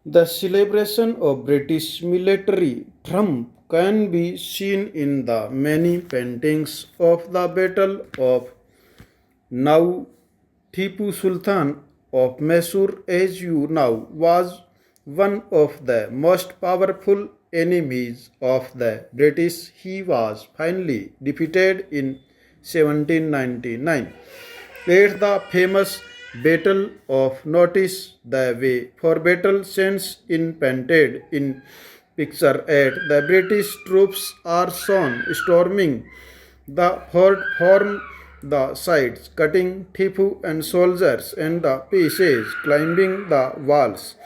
The celebration of British military triumph can be seen in the many paintings of the Battle of now Tipu Sultan of Mysore, as you know, was one of the most powerful enemies of the British. He was finally defeated in 1799. At the famous Battle of Notice, the way for battle scenes in painted in picture at the British troops are shown storming the fort from the sides, cutting Tipu and soldiers and the pieces, climbing the walls,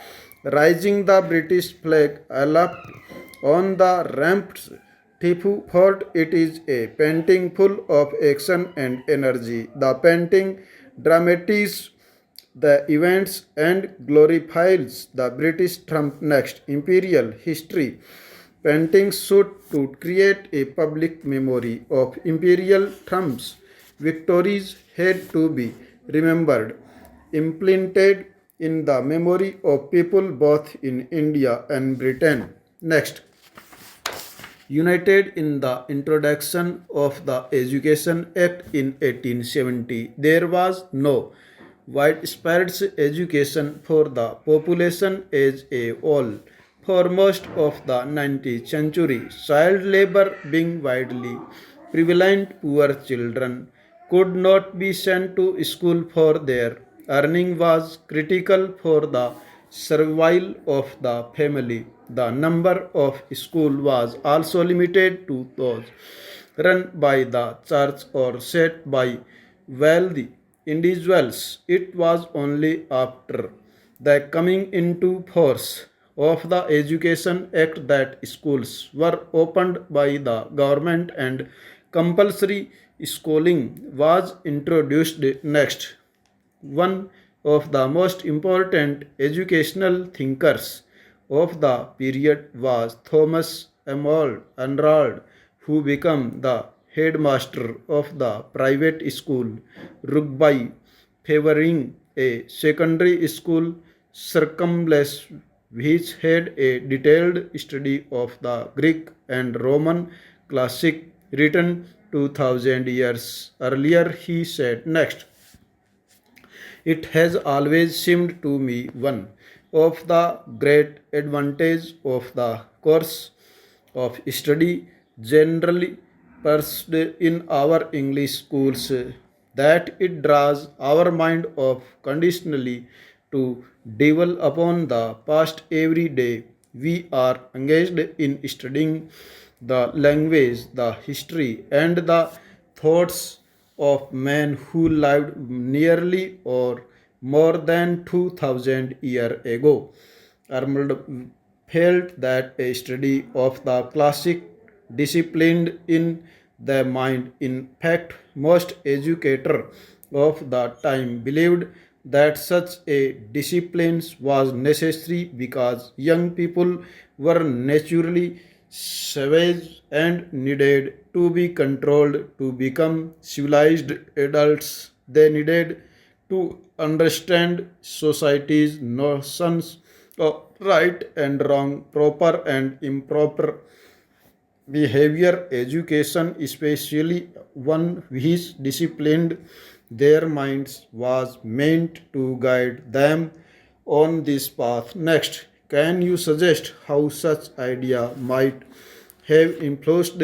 raising the British flag aloft on the ramps. Tipu fort. It is a painting full of action and energy. The painting dramatizes the events and glorifies the British Trump next imperial history. Paintings sought to create a public memory of imperial Trump's victories had to be remembered, implanted in the memory of people both in India and Britain. Next, united in the introduction of the Education Act in 1870, there was no widespread education for the population as a whole. For most of the 19th century, child labor being widely prevalent, poor children could not be sent to school for their earning was critical for the survival of the family. The number of schools was also limited to those run by the church or set by wealthy individuals. It was only after the coming into force of the Education Act that schools were opened by the government and compulsory schooling was introduced. Next, one of the most important educational thinkers of the period was Thomas Arnold, who became the headmaster of the private school Rugby, favoring a secondary school circumless which had a detailed study of the Greek and Roman classic written 2000 years earlier. He said next, it has always seemed to me one of the great advantages of the course of study generally pursued in our English schools that it draws our mind off conditionally to dwell upon the past every day. We are engaged in studying the language, the history, and the thoughts of men who lived nearly or more than 2000 years ago. Arnold felt that a study of the classic disciplined in the mind. In fact, most educators of the time believed that such a discipline was necessary because young people were naturally savage and needed to be controlled to become civilized adults. They needed to understand society's notions of right and wrong, proper and improper behavior. Education, especially one which disciplined their minds, was meant to guide them on this path. Next, can you suggest how such idea might have influenced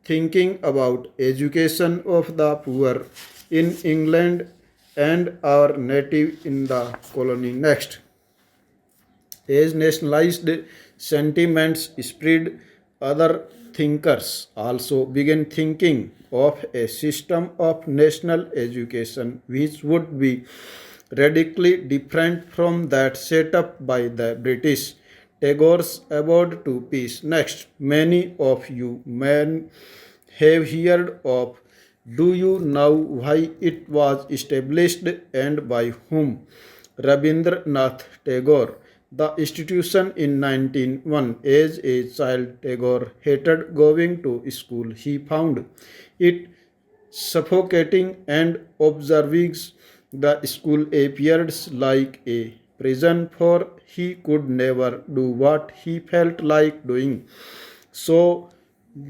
thinking about education of the poor in England and our native in the colony? Next, as nationalized sentiments spread, other thinkers also began thinking of a system of national education which would be radically different from that set up by the British. Tagore's Abode to Peace. Next, many of you men have heard of. Do you know why it was established and by whom? Rabindranath Tagore. The institution in 1901. As a child, Tagore hated going to school. He found it suffocating and observing the school appeared like a prison, for he could never do what he felt like doing. So,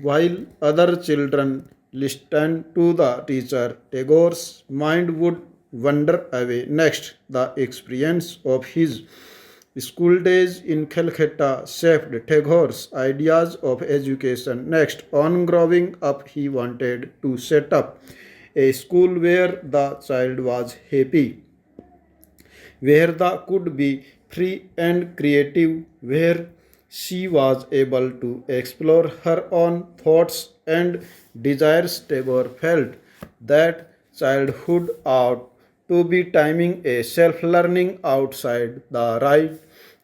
while other children listened to the teacher, Tagore's mind would wander away. Next, the experience of his school days in Calcutta shaped Tagore's ideas of education. Next, on growing up, he wanted to set up a school where the child was happy, where the could be free and creative, where she was able to explore her own thoughts and desires. Tagore felt that childhood ought to be timing a self-learning outside the right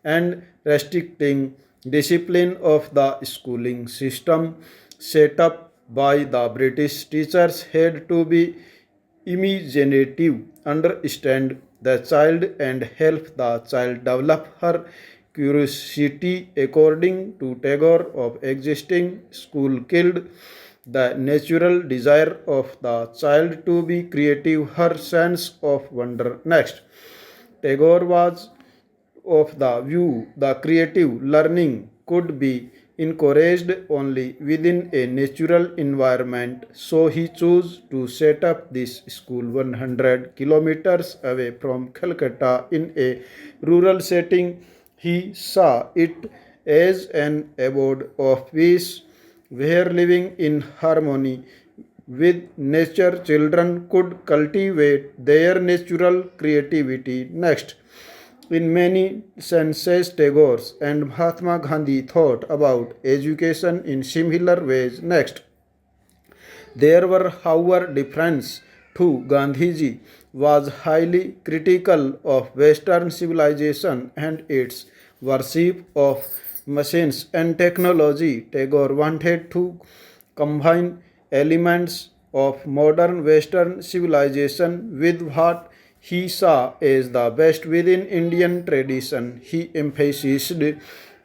and restricting discipline of the schooling system set up by the British teachers had to be imaginative, understand the child and help the child develop her curiosity. According to Tagore, of existing school killed the natural desire of the child to be creative, her sense of wonder. Next, Tagore was of the view the creative learning could be encouraged only within a natural environment, so he chose to set up this school 100 kilometers away from Calcutta in a rural setting. He saw it as an abode of peace where living in harmony with nature, children could cultivate their natural creativity. Next, in many senses, Tagore and Mahatma Gandhi thought about education in similar ways. Next, there were, however, differences too. Gandhiji was highly critical of Western civilization and its worship of machines and technology. Tagore wanted to combine elements of modern Western civilization with what he saw as the best within Indian tradition. He emphasized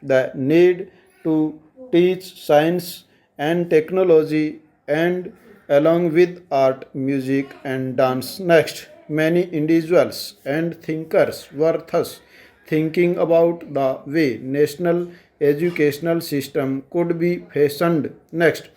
the need to teach science and technology and along with art, music and dance. Next, many individuals and thinkers were thus thinking about the way national educational system could be fashioned. Next,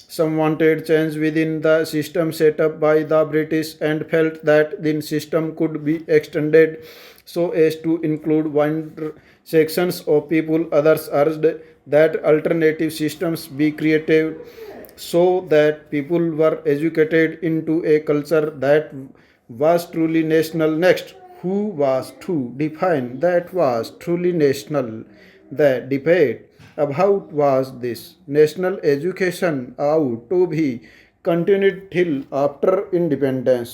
some wanted change within the system set up by the British and felt that the system could be extended so as to include wider sections of people. Others urged that alternative systems be created so that people were educated into a culture that was truly national. Next, who was to define that was truly national? The debate about was this national education ought to be continued till after independence.